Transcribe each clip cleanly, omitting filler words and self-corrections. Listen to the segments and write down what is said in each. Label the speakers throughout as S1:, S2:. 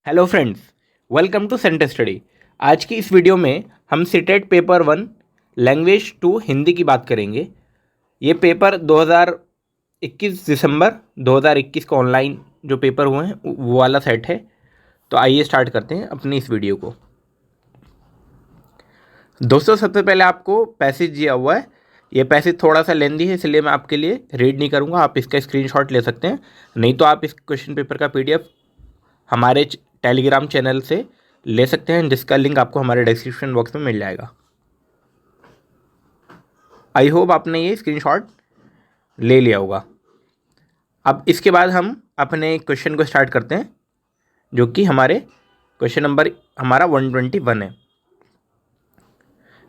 S1: Hello friends, welcome to centre study. आज की इस वीडियो में हम सीटेट पेपर 1 लैंग्वेज 2 हिंदी की बात करेंगे। ये पेपर 2021 दिसंबर 2021 को ऑनलाइन जो पेपर हुए हैं वो वाला सेट है। तो आइए स्टार्ट करते हैं अपनी इस वीडियो को। दोस्तों, सबसे पहले आपको पैसेज दिया हुआ है। ये पैसेज थोड़ा सा लेंदी है, इसलिए मैं आपके लिए रीड नहीं करूँगा। आप इसका स्क्रीनशॉट ले सकते हैं, नहीं तो आप इस क्वेश्चन पेपर का PDF हमारे टेलीग्राम चैनल से ले सकते हैं, जिसका लिंक आपको हमारे डिस्क्रिप्शन बॉक्स में मिल जाएगा। आई होप आपने ये स्क्रीनशॉट ले लिया होगा। अब इसके बाद हम अपने क्वेश्चन को स्टार्ट करते हैं, जो कि हमारे क्वेश्चन नंबर हमारा 121 है।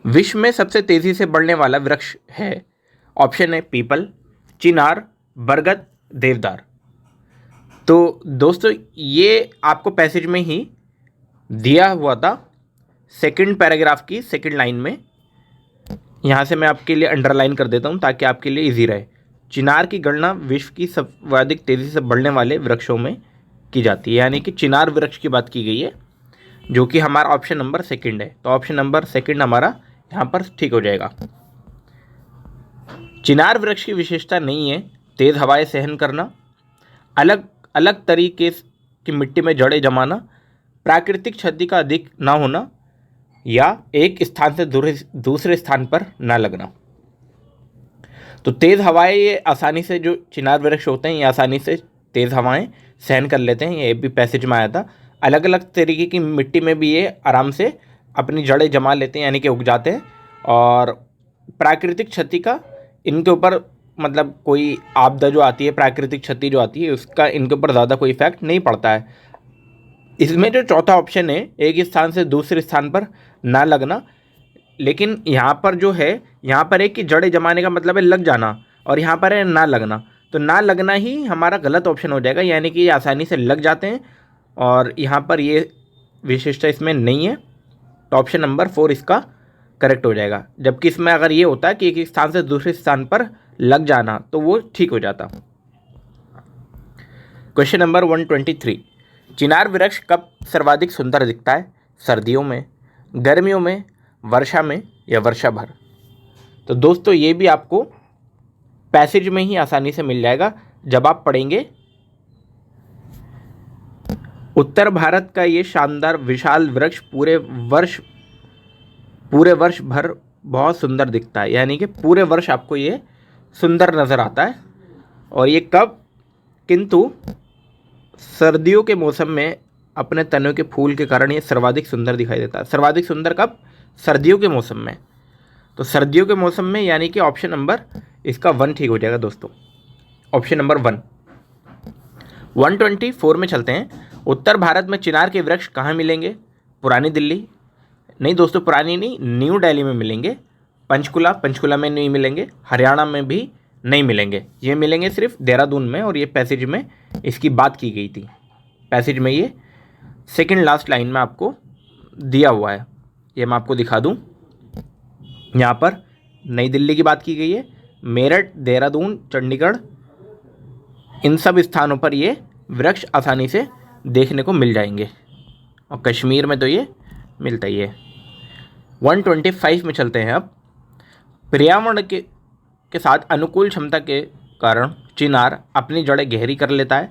S1: विश्व में सबसे तेज़ी से बढ़ने वाला वृक्ष है। ऑप्शन है पीपल, चिनार, बरगद, देवदार। तो दोस्तों, ये आपको पैसेज में ही दिया हुआ था, सेकंड पैराग्राफ की सेकंड लाइन में। यहाँ से मैं आपके लिए अंडरलाइन कर देता हूँ ताकि आपके लिए इजी रहे। चिनार की गणना विश्व की सर्वाधिक तेज़ी से बढ़ने वाले वृक्षों में की जाती है, यानी कि चिनार वृक्ष की बात की गई है, जो कि हमारा ऑप्शन नंबर सेकंड है। तो ऑप्शन नंबर सेकंड हमारा यहाँ पर ठीक हो जाएगा। चिनार वृक्ष की विशेषता नहीं है तेज़ हवाएं सहन करना, अलग अलग तरीके की मिट्टी में जड़ें जमाना, प्राकृतिक क्षति का अधिक ना होना, या एक स्थान से दूसरे स्थान पर ना लगना। तो तेज़ हवाएं ये आसानी से, जो चिनार वृक्ष होते हैं ये आसानी से तेज़ हवाएं सहन कर लेते हैं। ये भी पैसेज में आया था। अलग अलग तरीके की मिट्टी में भी ये आराम से अपनी जड़ें जमा लेते हैं, यानी कि उग जाते हैं। और प्राकृतिक क्षति का इनके ऊपर, मतलब कोई आपदा जो आती है, प्राकृतिक क्षति जो आती है, उसका इनके ऊपर ज़्यादा कोई इफेक्ट नहीं पड़ता है। इसमें जो चौथा ऑप्शन है, एक स्थान से दूसरे स्थान पर ना लगना, लेकिन यहाँ पर जो है, यहाँ पर एक कि जड़ें जमाने का मतलब है लग जाना, और यहाँ पर है ना लगना। तो ना लगना ही हमारा गलत ऑप्शन हो जाएगा, यानी कि ये आसानी से लग जाते हैं और यहाँ पर ये विशेषता इसमें नहीं है। तो ऑप्शन नंबर 4 इसका करेक्ट हो जाएगा। जबकि इसमें अगर ये होता है कि एक स्थान से दूसरे स्थान पर लग जाना, तो वो ठीक हो जाता। क्वेश्चन नंबर 123, चिनार वृक्ष कब सर्वाधिक सुंदर दिखता है? सर्दियों में, गर्मियों में, वर्षा में, या वर्षा भर? तो दोस्तों, ये भी आपको पैसेज में ही आसानी से मिल जाएगा जब आप पढ़ेंगे। उत्तर भारत का ये शानदार विशाल वृक्ष पूरे वर्ष भर बहुत सुंदर दिखता है, यानी कि पूरे वर्ष आपको ये सुंदर नज़र आता है। और ये कब? किंतु सर्दियों के मौसम में अपने तनों के फूल के कारण ये सर्वाधिक सुंदर दिखाई देता है। सर्वाधिक सुंदर कब? सर्दियों के मौसम में। तो सर्दियों के मौसम में, यानी कि ऑप्शन नंबर इसका 1 ठीक हो जाएगा दोस्तों। Option number 1। 124 में चलते हैं। उत्तर भारत में चिनार के वृक्ष कहाँ मिलेंगे? पुरानी दिल्ली, नहीं दोस्तों, पुरानी नहीं, न्यू दिल्ली में मिलेंगे। पंचकुला में नहीं मिलेंगे। हरियाणा में भी नहीं मिलेंगे। ये मिलेंगे सिर्फ देहरादून में, और ये पैसेज में इसकी बात की गई थी। पैसेज में ये सेकंड लास्ट लाइन में आपको दिया हुआ है। ये मैं आपको दिखा दूं। यहाँ पर नई दिल्ली की बात की गई है। मेरठ, देहरादून, चंडीगढ़, इन सब स्थानों पर ये वृक्ष आसानी से देखने को मिल जाएंगे, और कश्मीर में तो ये मिलता ही है। 125 में चलते हैं अब। पर्यावरण के साथ अनुकूल क्षमता के कारण चिनार अपनी जड़ें गहरी कर लेता है।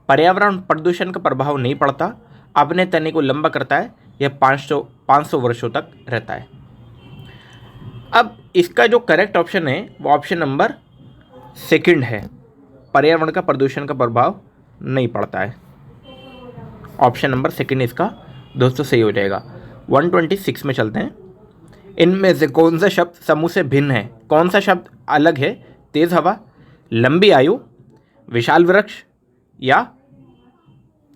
S1: पर्यावरण प्रदूषण का प्रभाव नहीं पड़ता। अपने तने को लंबा करता है। यह 500 वर्षों तक रहता है। अब इसका जो करेक्ट ऑप्शन है वो ऑप्शन नंबर सेकंड है। पर्यावरण का प्रदूषण का प्रभाव नहीं पड़ता है। ऑप्शन नंबर सेकंड इसका दोस्तों सही हो जाएगा। 126 में चलते हैं। इनमें से कौन सा शब्द समूह से भिन्न है? कौन सा शब्द अलग है? तेज हवा, लंबी आयु, विशाल वृक्ष, या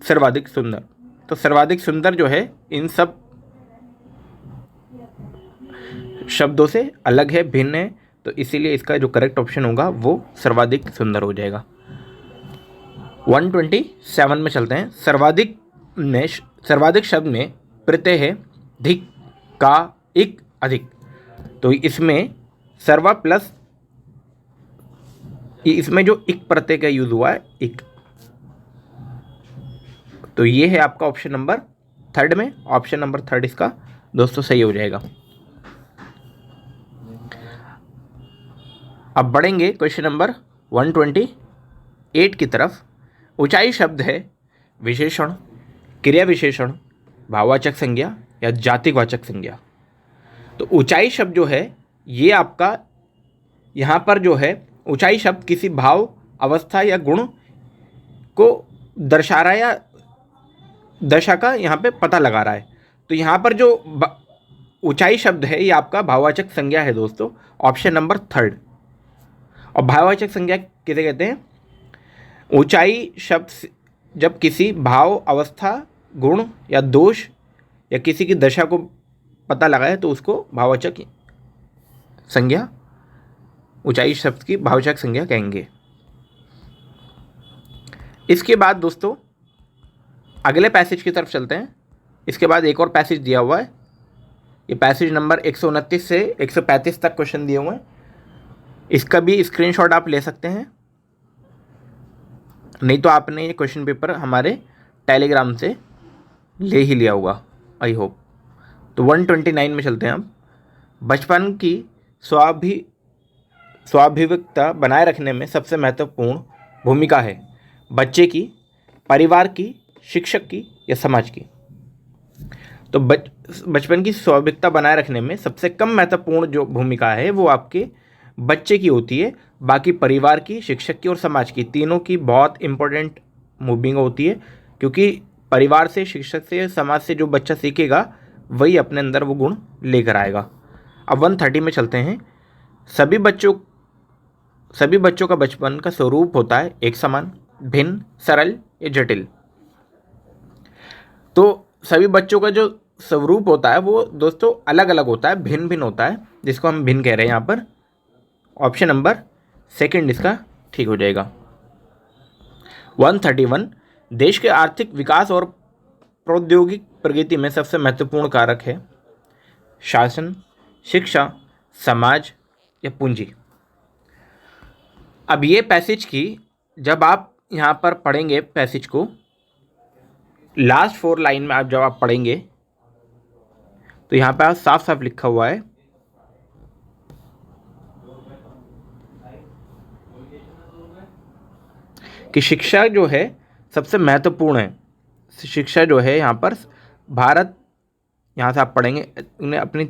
S1: सर्वाधिक सुंदर? तो सर्वाधिक सुंदर जो है इन सब शब्दों से अलग है, भिन्न है, तो इसीलिए इसका जो करेक्ट ऑप्शन होगा वो सर्वाधिक सुंदर हो जाएगा। 127 में चलते हैं। सर्वाधिक शब्द में प्रत्यय है धिक, का, इक, अधिक। तो इसमें सर्वा प्लस, इसमें जो इक प्रत्यय का यूज हुआ है, इक, तो ये है आपका ऑप्शन नंबर थर्ड में, ऑप्शन नंबर थर्ड इसका दोस्तों सही हो जाएगा। अब बढ़ेंगे क्वेश्चन नंबर 128 की तरफ। ऊंचाई शब्द है विशेषण, क्रिया विशेषण, भाववाचक संज्ञा या जातिवाचक संज्ञा। तो ऊंचाई शब्द जो है ये आपका यहाँ पर जो है ऊंचाई शब्द किसी भाव, अवस्था या गुण को दर्शा रहा है या दशा का यहाँ पे पता लगा रहा है। तो यहाँ पर जो ऊंचाई शब्द है ये आपका भाववाचक संज्ञा है दोस्तों, ऑप्शन नंबर थर्ड। और भाववाचक संज्ञा किसे कहते हैं? ऊंचाई शब्द जब किसी भाव, अवस्था, गुण या दोष या किसी की दशा को पता लगाए तो उसको भाववाचक संज्ञा, ऊंचाई शब्द की भाववाचक संज्ञा कहेंगे। इसके बाद दोस्तों अगले पैसेज की तरफ चलते हैं। इसके बाद एक और पैसेज दिया हुआ है, ये पैसेज नंबर 129 से 135 तक क्वेश्चन दिए हुए हैं। इसका भी स्क्रीनशॉट आप ले सकते हैं, नहीं तो आपने ये क्वेश्चन पेपर हमारे टेलीग्राम से ले ही लिया होगा, आई होप। तो 129 में चलते हैं हम। बचपन की स्वाभाविकता बनाए रखने में सबसे महत्वपूर्ण भूमिका है बच्चे की, परिवार की, शिक्षक की या समाज की। तो बचपन की स्वाभाविकता बनाए रखने में सबसे कम महत्वपूर्ण जो भूमिका है वो आपके बच्चे की होती है, बाकी परिवार की, शिक्षक की और समाज की, तीनों की बहुत इंपॉर्टेंट भूमिका होती है। क्योंकि परिवार से, शिक्षक से, समाज से जो बच्चा सीखेगा वही अपने अंदर वो गुण लेकर आएगा। अब 130 में चलते हैं। सभी बच्चों का बचपन का स्वरूप होता है एक समान, भिन्न, सरल या जटिल। तो सभी बच्चों का जो स्वरूप होता है वो दोस्तों अलग अलग होता है, भिन्न भिन्न होता है, जिसको हम भिन्न कह रहे हैं यहाँ पर। ऑप्शन नंबर सेकंड इसका ठीक हो जाएगा। 131 देश के आर्थिक विकास और प्रौद्योगिक प्रगति में सबसे महत्वपूर्ण कारक है शासन, शिक्षा, समाज या पूंजी। अब ये पैसेज की जब आप यहाँ पर पढ़ेंगे पैसेज को, लास्ट 4 लाइन में जब आप पढ़ेंगे तो यहाँ पर साफ साफ लिखा हुआ है कि शिक्षा जो है सबसे महत्वपूर्ण है। शिक्षा जो है यहाँ पर भारत, यहाँ से आप पढ़ेंगे, उन्हें अपनी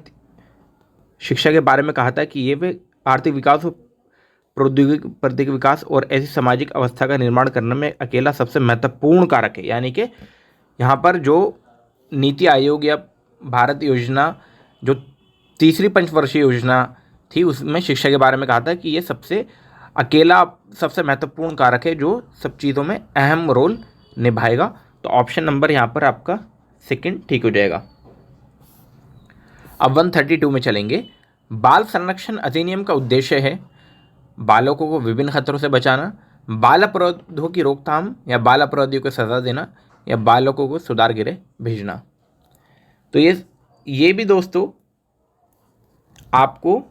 S1: शिक्षा के बारे में कहा था कि ये वे आर्थिक विकास और प्रौद्योगिक विकास और ऐसी सामाजिक अवस्था का निर्माण करने में अकेला सबसे महत्वपूर्ण कारक है। यानी कि यहाँ पर जो नीति आयोग या भारत योजना, जो तीसरी पंचवर्षीय योजना थी, उसमें शिक्षा के बारे में कहा था कि ये सबसे महत्वपूर्ण कारक है जो सब चीज़ों में अहम रोल निभाएगा। तो ऑप्शन नंबर यहाँ पर आपका सेकंड ठीक हो जाएगा। अब 132 में चलेंगे। बाल संरक्षण अधिनियम का उद्देश्य है बालकों को विभिन्न खतरों से बचाना, बाल अपराधों की रोकथाम या बाल अपराधियों को सजा देना या बालकों को सुधार गृह भेजना। तो ये भी दोस्तों आपको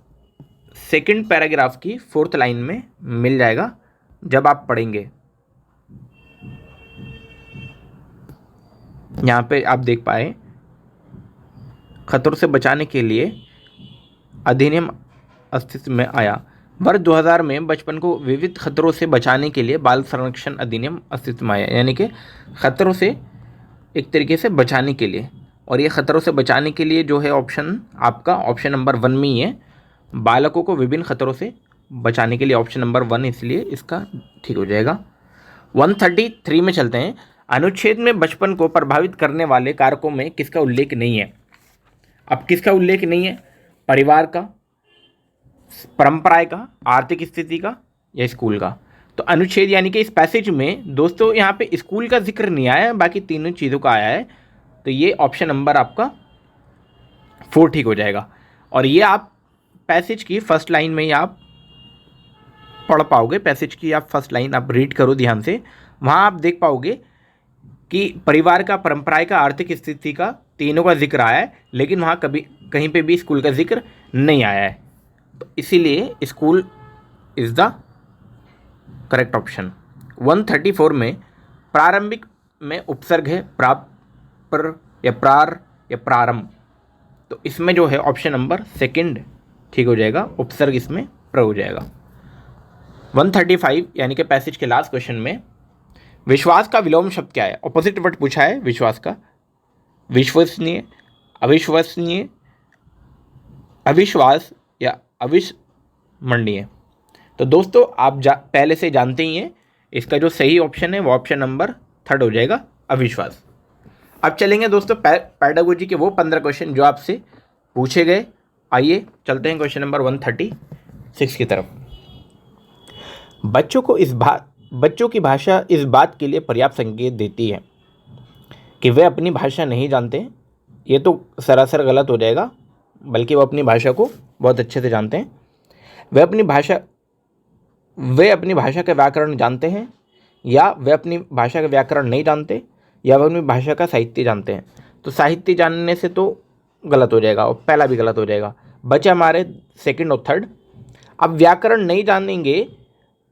S1: सेकंड पैराग्राफ की 4th लाइन में मिल जाएगा जब आप पढ़ेंगे। यहाँ पे आप देख पाए, खतरों से बचाने के लिए अधिनियम अस्तित्व में आया। वर्ष 2000 में बचपन को विविध खतरों से बचाने के लिए बाल संरक्षण अधिनियम अस्तित्व में आया। यानी कि खतरों से एक तरीके से बचाने के लिए, और ये खतरों से बचाने के लिए जो है ऑप्शन आपका ऑप्शन नंबर 1 में ही है, बालकों को विभिन्न खतरों से बचाने के लिए, ऑप्शन नंबर 1, इसलिए इसका ठीक हो जाएगा। 133 में चलते हैं। अनुच्छेद में बचपन को प्रभावित करने वाले कारकों में किसका उल्लेख नहीं है? अब किसका उल्लेख नहीं है? परिवार का, परंपराएं का, आर्थिक स्थिति का या स्कूल का। तो अनुच्छेद यानी कि इस पैसेज में दोस्तों यहाँ पे स्कूल का जिक्र नहीं आया है, बाकी तीनों चीज़ों का आया है। तो ये ऑप्शन नंबर आपका 4 ठीक हो जाएगा। और ये आप पैसेज की फर्स्ट लाइन में ही आप पढ़ पाओगे। पैसेज की आप फर्स्ट लाइन आप रीड करो ध्यान से, वहाँ आप देख पाओगे कि परिवार का, परंपराएं का, आर्थिक स्थिति का, तीनों का जिक्र आया है, लेकिन वहाँ कहीं पे भी स्कूल का जिक्र नहीं आया है। तो इसीलिए school is the correct option. 134 में प्रारंभिक में उपसर्ग है प्रापर या प्रार या प्रारंभ, तो इसमें जो है ऑप्शन नंबर सेकंड ठीक हो जाएगा, उपसर्ग इसमें प्र हो जाएगा। 135 यानी कि पैसेज के लास्ट क्वेश्चन में विश्वास का विलोम शब्द क्या है? ऑपोजिट वर्ड पूछा है विश्वास का, विश्वसनीय, अविश्वसनीय, अविश्वास या अविस्मरणीय। तो दोस्तों आप पहले से जानते ही हैं, इसका जो सही ऑप्शन है वो ऑप्शन नंबर थर्ड हो जाएगा, अविश्वास। अब चलेंगे दोस्तों पेडागोजी के वो 15 क्वेश्चन जो आपसे पूछे गए। आइए चलते हैं क्वेश्चन नंबर 136 की तरफ। बच्चों की भाषा इस बात के लिए पर्याप्त संकेत देती है कि वे अपनी भाषा नहीं जानते। ये तो सरासर गलत हो जाएगा, बल्कि वो अपनी भाषा को बहुत अच्छे से जानते हैं। वे अपनी भाषा का व्याकरण जानते हैं, या वे अपनी भाषा का व्याकरण नहीं जानते, या वे अपनी भाषा का साहित्य जानते हैं। तो साहित्य जानने से तो गलत हो जाएगा और पहला भी गलत हो जाएगा, बचे हमारे सेकंड और थर्ड। अब व्याकरण नहीं जानेंगे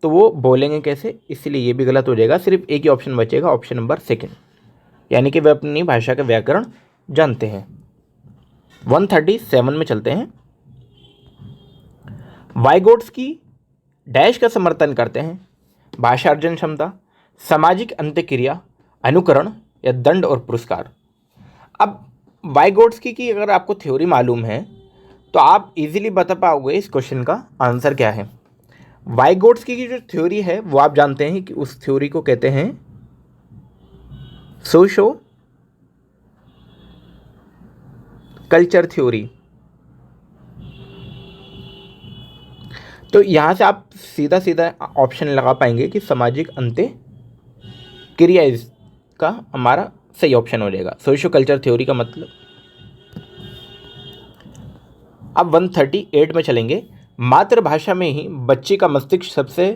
S1: तो वो बोलेंगे कैसे, इसलिए ये भी गलत हो जाएगा। सिर्फ एक ही ऑप्शन बचेगा, ऑप्शन नंबर सेकंड, यानी कि वे अपनी भाषा का व्याकरण जानते हैं। 137 में चलते हैं। वाइगोट्स्की डैश का समर्थन करते हैं? भाषा अर्जन क्षमता, सामाजिक अंत्यक्रिया, अनुकरण या दंड और पुरस्कार। अब वाइगोट्स्की की अगर आपको थ्योरी मालूम है तो आप इजीली बता पाओगे इस क्वेश्चन का आंसर क्या है। वाइगोट्स्की की जो थ्योरी है वो आप जानते हैं कि उस थ्योरी को कहते हैं सोशो कल्चर थ्योरी। तो यहाँ से आप सीधा सीधा ऑप्शन लगा पाएंगे कि सामाजिक अंत्य क्रिया इसका हमारा सही ऑप्शन हो जाएगा, सोशो कल्चर थ्योरी का मतलब। अब 138 में चलेंगे। मातृभाषा में ही बच्चे का मस्तिष्क सबसे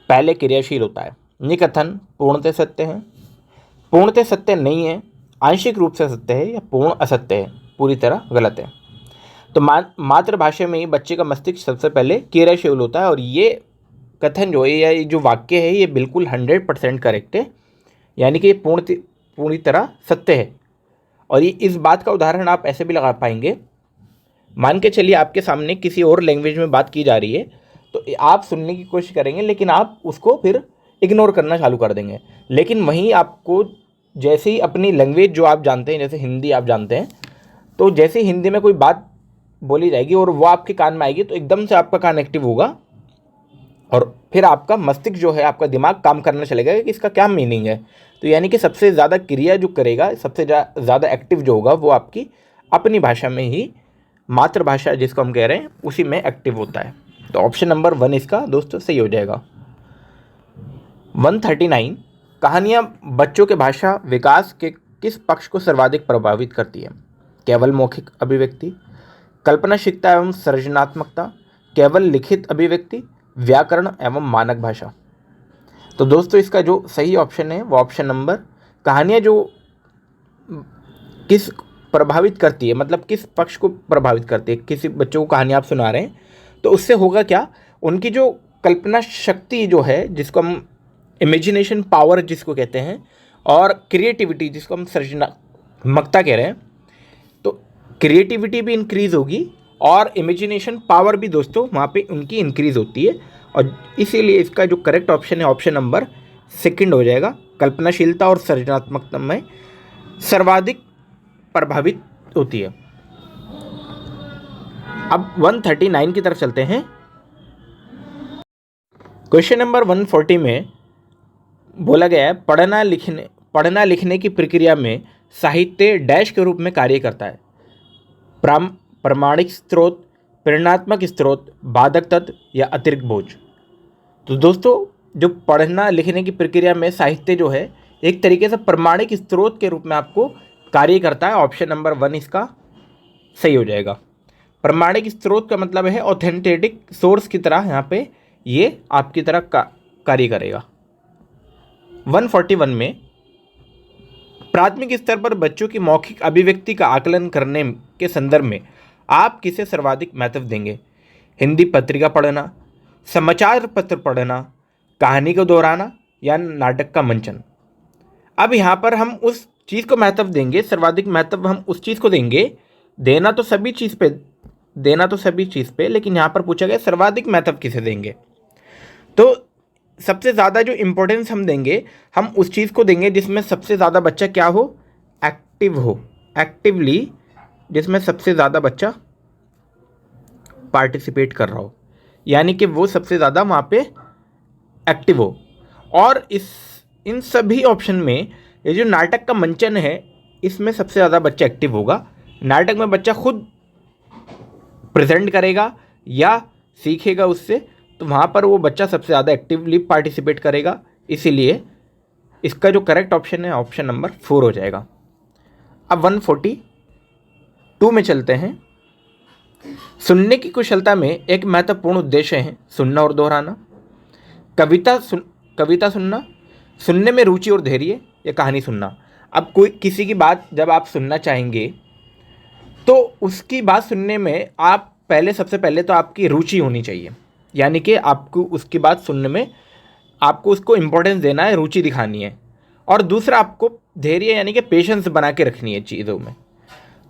S1: पहले क्रियाशील होता है। ये कथन पूर्णतः सत्य है, पूर्णतः सत्य नहीं है, आंशिक रूप से सत्य है, या पूर्ण असत्य है, पूरी तरह गलत है। तो मातृभाषा में ही बच्चे का मस्तिष्क सबसे पहले क्रियाशील होता है, और ये कथन जो है या ये जो वाक्य है ये बिल्कुल 100% करेक्ट है, यानी कि ये पूरी तरह सत्य है। और ये इस बात का उदाहरण आप ऐसे भी लगा पाएंगे, मान के चलिए आपके सामने किसी और लैंग्वेज में बात की जा रही है, तो आप सुनने की कोशिश करेंगे लेकिन आप उसको फिर इग्नोर करना चालू कर देंगे। लेकिन वहीं आपको जैसे ही अपनी लैंग्वेज जो आप जानते हैं, जैसे हिंदी आप जानते हैं, तो जैसे ही हिंदी में कोई बात बोली जाएगी और वो आपके कान में आएगी तो एकदम से आपका कान एक्टिव होगा, और फिर आपका मस्तिष्क जो है, आपका दिमाग काम करना चलेगा कि इसका क्या मीनिंग है। तो यानी कि सबसे ज़्यादा क्रिया जो करेगा, सबसे ज़्यादा एक्टिव जो होगा वो आपकी अपनी भाषा में ही, मातृभाषा जिसको हम कह रहे हैं उसी में एक्टिव होता है। तो ऑप्शन नंबर 1 इसका दोस्तों सही हो जाएगा। 139 कहानियाँ बच्चों के भाषा विकास के किस पक्ष को सर्वाधिक प्रभावित करती है? केवल मौखिक अभिव्यक्ति, कल्पनाशीलता एवं सृजनात्मकता, केवल लिखित अभिव्यक्ति, व्याकरण एवं मानक भाषा। तो दोस्तों इसका जो सही ऑप्शन है वो ऑप्शन नंबर, कहानियाँ जो किस प्रभावित करती है, मतलब किस पक्ष को प्रभावित करती है। किसी बच्चों को कहानी आप सुना रहे हैं तो उससे होगा क्या, उनकी जो कल्पना शक्ति जो है, जिसको हम इमेजिनेशन पावर जिसको कहते हैं, और क्रिएटिविटी जिसको हम सृजनात्मकता कह रहे हैं, तो क्रिएटिविटी भी इंक्रीज़ होगी और इमेजिनेशन पावर भी दोस्तों वहाँ पे उनकी इंक्रीज़ होती है। और इसीलिए इसका जो करेक्ट ऑप्शन है ऑप्शन नंबर सेकंड हो जाएगा, कल्पनाशीलता और सृजनात्मकता में सर्वाधिक प्रभावित होती है। अब 139 की तरफ चलते हैं। क्वेश्चन नंबर 140 में बोला गया है, पढ़ना लिखने की प्रक्रिया में साहित्य डैश के रूप में कार्य करता है? प्रामाणिक स्रोत, प्रेरणात्मक स्रोत, बाधक तत्व या अतिरिक्त बोझ। तो दोस्तों जो पढ़ना लिखने की प्रक्रिया में साहित्य जो है एक तरीके से प्रामाणिक स्रोत के रूप में आपको कार्य करता है। ऑप्शन नंबर 1 इसका सही हो जाएगा। प्रामाणिक स्रोत का मतलब है ऑथेंटिक सोर्स की तरह, यहाँ पे ये आपकी तरह कार्य करेगा। 141 में प्राथमिक स्तर पर बच्चों की मौखिक अभिव्यक्ति का आकलन करने के संदर्भ में आप किसे सर्वाधिक महत्व देंगे? हिंदी पत्रिका पढ़ना, समाचार पत्र पढ़ना, कहानी को दोहराना या नाटक का मंचन। अब यहाँ पर हम उस चीज़ को महत्व देंगे, सर्वाधिक महत्व हम उस चीज़ को देंगे। देना तो सभी चीज़ पे, लेकिन यहाँ पर पूछा गया सर्वाधिक महत्व किसे देंगे। तो सबसे ज़्यादा जो इम्पोर्टेंस हम देंगे, हम उस चीज़ को देंगे जिसमें सबसे ज़्यादा बच्चा क्या हो, एक्टिव हो, एक्टिवली जिसमें सबसे ज़्यादा बच्चा पार्टिसिपेट कर रहा हो, यानी कि वो सबसे ज़्यादा वहाँ पे एक्टिव हो। और इन सभी ऑप्शन में ये जो नाटक का मंचन है, इसमें सबसे ज़्यादा बच्चा एक्टिव होगा। नाटक में बच्चा खुद प्रेजेंट करेगा या सीखेगा उससे, तो वहाँ पर वो बच्चा सबसे ज़्यादा एक्टिवली पार्टिसिपेट करेगा। इसीलिए इसका जो करेक्ट ऑप्शन है ऑप्शन नंबर 4 हो जाएगा। अब 142 में चलते हैं। सुनने की कुशलता में एक महत्वपूर्ण उद्देश्य है सुनना और दोहराना। कविता सुनना, सुनने में रुचि और धैर्य, या कहानी सुनना। अब कोई किसी की बात जब आप सुनना चाहेंगे तो उसकी बात सुनने में आप सबसे पहले तो आपकी रुचि होनी चाहिए, यानी कि आपको उसकी बात सुनने में आपको उसको इम्पोर्टेंस देना है, रुचि दिखानी है। और दूसरा आपको धैर्य यानी कि पेशेंस बना के रखनी है चीज़ों में।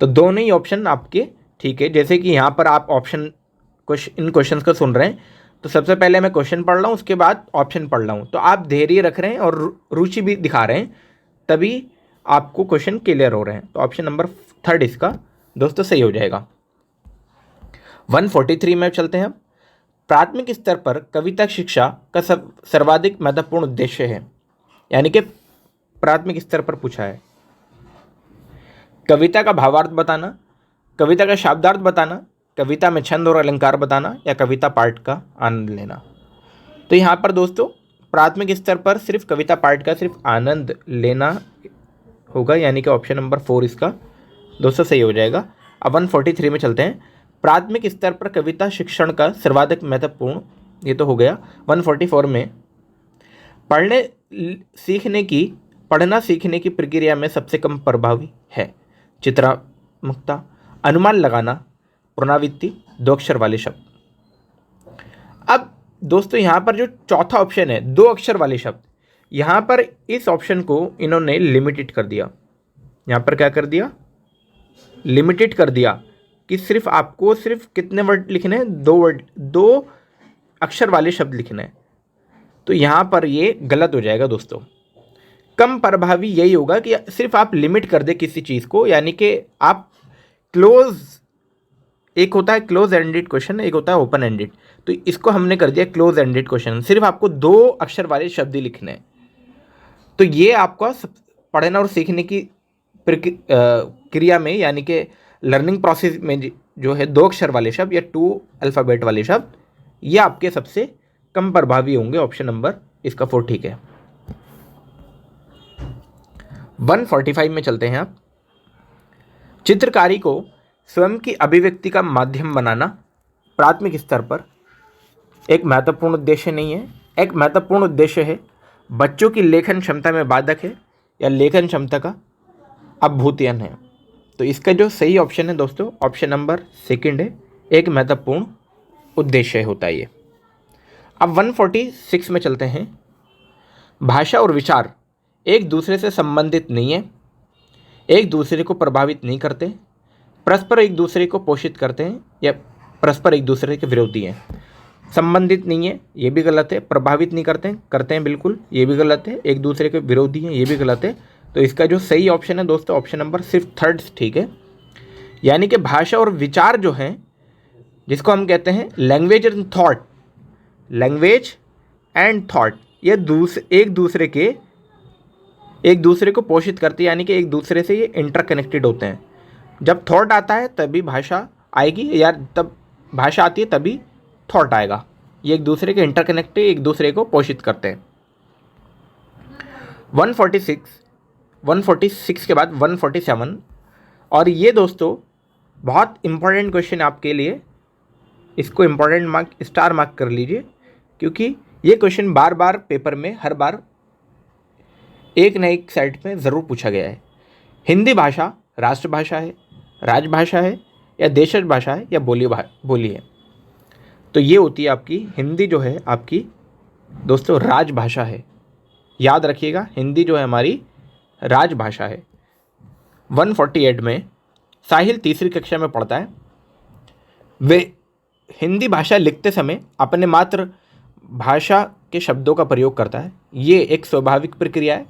S1: तो दोनों ही ऑप्शन आपके ठीक है। जैसे कि यहाँ पर आप इन क्वेश्चंस को सुन रहे हैं, तो सबसे पहले मैं क्वेश्चन पढ़ रहा हूँ, उसके बाद ऑप्शन पढ़ रहा हूँ, तो आप धैर्य रख रहे हैं और रुचि भी दिखा रहे हैं, तभी आपको क्वेश्चन क्लियर हो रहे हैं। तो ऑप्शन नंबर 3 इसका दोस्तों सही हो जाएगा। 143 में चलते हैं। प्राथमिक स्तर पर कविता शिक्षा का सर्वाधिक महत्वपूर्ण उद्देश्य है, यानी कि प्राथमिक स्तर पर पूछा है। कविता का भावार्थ बताना, कविता का शब्दार्थ बताना, कविता में छंद और अलंकार बताना, या कविता पाठ का आनंद लेना। तो यहाँ पर दोस्तों प्राथमिक स्तर पर सिर्फ कविता पाठ का सिर्फ आनंद लेना होगा, यानी कि ऑप्शन नंबर 4 इसका दोस्तों सही हो जाएगा। अब 143 में चलते हैं। प्राथमिक स्तर पर कविता शिक्षण का सर्वाधिक महत्वपूर्ण, ये तो हो गया। 144 में पढ़ना सीखने की प्रक्रिया में सबसे कम प्रभावी है चित्रात्मकता, अनुमान लगाना, पुनरावृत्ति, 2 अक्षर वाले शब्द। अब दोस्तों यहाँ पर जो चौथा ऑप्शन है 2 अक्षर वाले शब्द, यहाँ पर इस ऑप्शन को इन्होंने लिमिटेड कर दिया। यहाँ पर क्या कर दिया, लिमिटेड कर दिया कि आपको सिर्फ कितने वर्ड लिखने हैं, 2 अक्षर वाले शब्द लिखने हैं। तो यहाँ पर ये गलत हो जाएगा दोस्तों। कम प्रभावी यही होगा कि सिर्फ आप लिमिट कर दे किसी चीज़ को, यानी कि आप एक होता है क्लोज एंडेड क्वेश्चन, एक होता है ओपन एंडेड। तो इसको हमने कर दिया क्लोज एंडेड क्वेश्चन, सिर्फ आपको 2 अक्षर वाले शब्द ही लिखने हैं। तो ये आपका पढ़ना और सीखने की क्रिया में, यानी कि लर्निंग प्रोसेस में जो है 2 अक्षर वाले शब्द या 2 अल्फ़ाबेट वाले शब्द, ये आपके सबसे कम प्रभावी होंगे। ऑप्शन नंबर इसका 4 ठीक है। 145 में चलते हैं आप। चित्रकारी को स्वयं की अभिव्यक्ति का माध्यम बनाना प्राथमिक स्तर पर एक महत्वपूर्ण उद्देश्य नहीं है, एक महत्वपूर्ण उद्देश्य है। बच्चों की लेखन क्षमता में बाधक है, या लेखन क्षमता का अभ्युदय है। तो इसका जो सही ऑप्शन है दोस्तों ऑप्शन नंबर 2 है, एक महत्वपूर्ण उद्देश्य होता है ये। अब 146 में चलते हैं। भाषा और विचार एक दूसरे से संबंधित नहीं है, एक दूसरे को प्रभावित नहीं करते, परस्पर एक दूसरे को पोषित करते हैं, या परस्पर एक दूसरे के विरोधी हैं। संबंधित नहीं है, ये भी गलत है। प्रभावित नहीं करते हैं बिल्कुल, ये भी गलत है। एक दूसरे के विरोधी हैं, ये भी गलत है। तो इसका जो सही ऑप्शन है दोस्तों ऑप्शन नंबर सिर्फ 3 ठीक है। यानी कि भाषा और विचार जो हैं, जिसको हम कहते हैं लैंग्वेज एंड थॉट, ये एक दूसरे को पोषित करते हैं, यानी कि एक दूसरे से ये इंटरकनेक्टेड होते हैं। जब थॉट आता है तभी भाषा आएगी, या तब भाषा आती है तभी थॉट आएगा। ये एक दूसरे के इंटरकनेक्टेड, एक दूसरे को पोषित करते हैं। 146 के बाद 147, और ये दोस्तों बहुत इंपॉर्टेंट क्वेश्चन है आपके लिए। इसको इंपॉर्टेंट स्टार मार्क कर लीजिए, क्योंकि ये क्वेश्चन बार बार पेपर में हर बार एक न एक साइड में ज़रूर पूछा गया है। हिंदी भाषा राष्ट्रभाषा है, राजभाषा है, या देशज भाषा है, या बोली है। तो ये होती है आपकी हिंदी, जो है आपकी दोस्तों राजभाषा है। याद रखिएगा, हिंदी जो है हमारी राजभाषा है। 148 में साहिल तीसरी कक्षा में पढ़ता है। वे हिंदी भाषा लिखते समय अपने मातृ भाषा के शब्दों का प्रयोग करता है। ये एक स्वाभाविक प्रक्रिया है,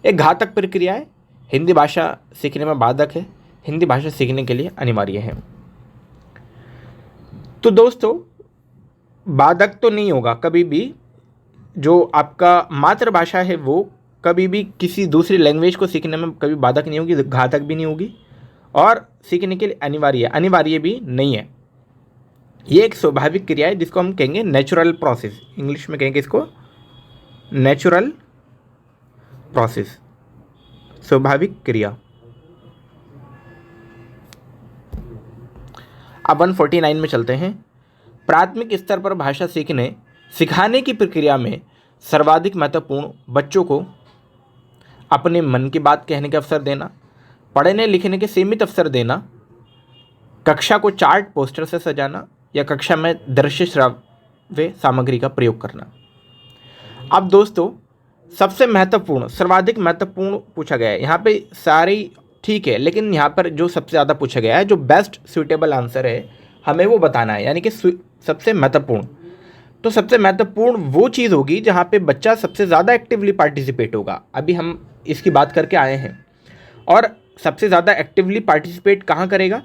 S1: एक घातक प्रक्रिया है, हिंदी भाषा सीखने में बाधक है, हिंदी भाषा सीखने के लिए अनिवार्य है। तो दोस्तों बाधक तो नहीं होगा कभी भी, जो आपका मातृभाषा है वो कभी भी किसी दूसरी लैंग्वेज को सीखने में कभी बाधक नहीं होगी, घातक भी नहीं होगी और सीखने के लिए अनिवार्य भी नहीं है। ये एक स्वाभाविक क्रिया है जिसको हम कहेंगे नेचुरल प्रोसेस, इंग्लिश में कहेंगे इसको नेचुरल प्रोसेस, स्वाभाविक क्रिया। अब 149 में चलते हैं। प्राथमिक स्तर पर भाषा सिखाने की प्रक्रिया में सर्वाधिक महत्वपूर्ण बच्चों को अपने मन की बात कहने का अवसर देना, पढ़ने लिखने के सीमित अवसर देना, कक्षा को चार्ट पोस्टर से सजाना या कक्षा में दृश्य श्राव्य सामग्री का प्रयोग करना। अब दोस्तों सबसे महत्वपूर्ण, सर्वाधिक महत्वपूर्ण पूछा गया है। यहाँ पे सारी ठीक है, लेकिन यहाँ पर जो सबसे ज़्यादा पूछा गया है, जो बेस्ट सूटेबल आंसर है, हमें वो बताना है, यानी कि सबसे महत्वपूर्ण। तो सबसे महत्वपूर्ण वो चीज़ होगी जहाँ पे बच्चा सबसे ज़्यादा एक्टिवली पार्टिसिपेट होगा। अभी हम इसकी बात करके आए हैं। और सबसे ज़्यादा एक्टिवली पार्टिसिपेट कहाँ करेगा?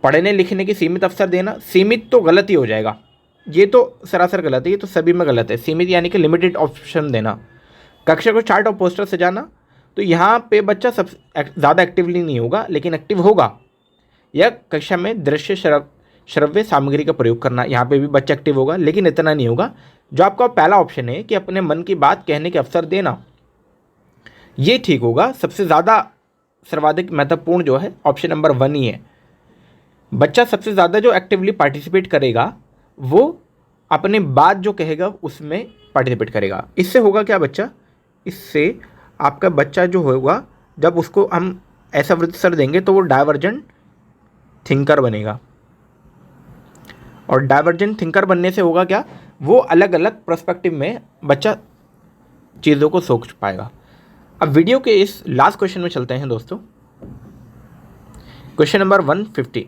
S1: पढ़ने लिखने के सीमित अवसर देना। सीमित तो गलत ही हो जाएगा, ये तो सरासर गलत है, ये तो सभी में गलत है। सीमित यानी कि लिमिटेड ऑप्शन देना। कक्षा को चार्ट और पोस्टर सजाना, तो यहाँ पे बच्चा सब ज़्यादा एक्टिवली नहीं होगा, लेकिन एक्टिव होगा। या कक्षा में दृश्य श्रव्य सामग्री का प्रयोग करना, यहाँ पे भी बच्चा एक्टिव होगा, लेकिन इतना नहीं होगा। जो आपका पहला ऑप्शन है कि अपने मन की बात कहने के अवसर देना, ये ठीक होगा। सबसे ज़्यादा सर्वाधिक महत्वपूर्ण जो है ऑप्शन नंबर 1 ही है। बच्चा सबसे ज़्यादा जो एक्टिवली पार्टिसिपेट करेगा वो अपने बात जो कहेगा उसमें पार्टिसिपेट करेगा। इससे होगा क्या बच्चा? इससे आपका बच्चा जो होगा, जब उसको हम ऐसा अवसर देंगे तो वो डाइवर्जेंट थिंकर बनेगा। और डाइवर्जेंट थिंकर बनने से होगा क्या? वो अलग अलग पर्सपेक्टिव में बच्चा चीज़ों को सोच पाएगा। अब वीडियो के इस लास्ट क्वेश्चन में चलते हैं दोस्तों। Question number 150।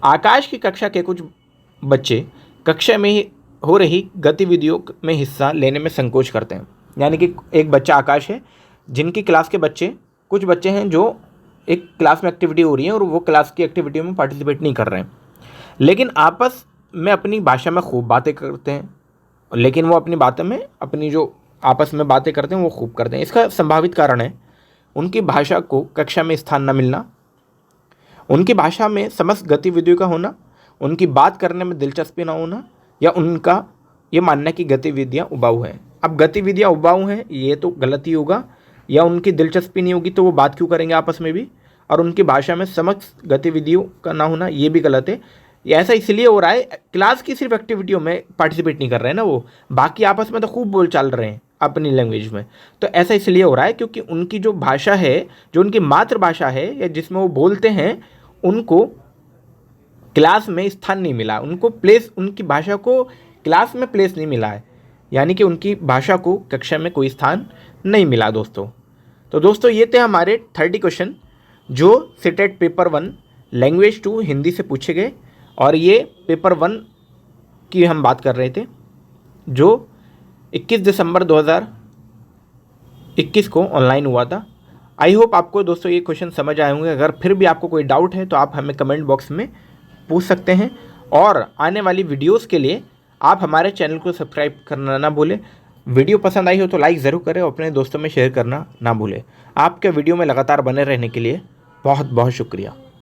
S1: आकाश की कक्षा के कुछ बच्चे कक्षा में हो रही गतिविधियों में हिस्सा लेने में संकोच करते हैं। यानी कि एक बच्चा आकाश है, जिनकी क्लास के बच्चे, कुछ बच्चे हैं जो एक क्लास में एक्टिविटी हो रही है और वो क्लास की एक्टिविटी में पार्टिसिपेट नहीं कर रहे हैं, लेकिन आपस में अपनी भाषा में खूब बातें करते हैं। लेकिन वो अपनी बातों में, अपनी जो आपस में बातें करते हैं वो खूब करते हैं। इसका संभावित कारण है उनकी भाषा को कक्षा में स्थान न मिलना, उनकी भाषा में समस्त गतिविधियों का होना, उनकी बात करने में दिलचस्पी ना होना, या उनका ये मानना कि गतिविधियाँ उबाऊ हैं। अब गतिविधियाँ उबाऊ हैं ये तो गलत ही होगा, या उनकी दिलचस्पी नहीं होगी तो वो बात क्यों करेंगे आपस में भी, और उनकी भाषा में समस्त गतिविधियों का ना होना ये भी गलत है। ये ऐसा इसलिए हो रहा है, क्लास की सिर्फ एक्टिविटियों में पार्टिसिपेट नहीं कर रहे हैं ना वो, बाकी आपस में तो खूब बोल चाल रहे हैं अपनी लैंग्वेज में। तो ऐसा इसलिए हो रहा है क्योंकि उनकी जो भाषा है, जो उनकी मातृभाषा है या जिसमें वो बोलते हैं, उनको क्लास में स्थान नहीं मिला, उनको प्लेस, उनकी भाषा को क्लास में प्लेस नहीं मिला है, यानी कि उनकी भाषा को कक्षा में कोई स्थान नहीं मिला दोस्तों। तो दोस्तों ये थे हमारे 30 क्वेश्चन जो सीटेट पेपर 1 लैंग्वेज 2 हिंदी से पूछे गए, और ये पेपर 1 की हम बात कर रहे थे जो 21 दिसंबर 2021 को ऑनलाइन हुआ था। आई होप आपको दोस्तों ये क्वेश्चन समझ आए होंगे। अगर फिर भी आपको कोई डाउट है तो आप हमें कमेंट बॉक्स में पूछ सकते हैं, और आने वाली वीडियोस के लिए आप हमारे चैनल को सब्सक्राइब करना ना भूलें। वीडियो पसंद आई हो तो लाइक ज़रूर करें और अपने दोस्तों में शेयर करना ना भूलें। आपके वीडियो में लगातार बने रहने के लिए बहुत बहुत शुक्रिया।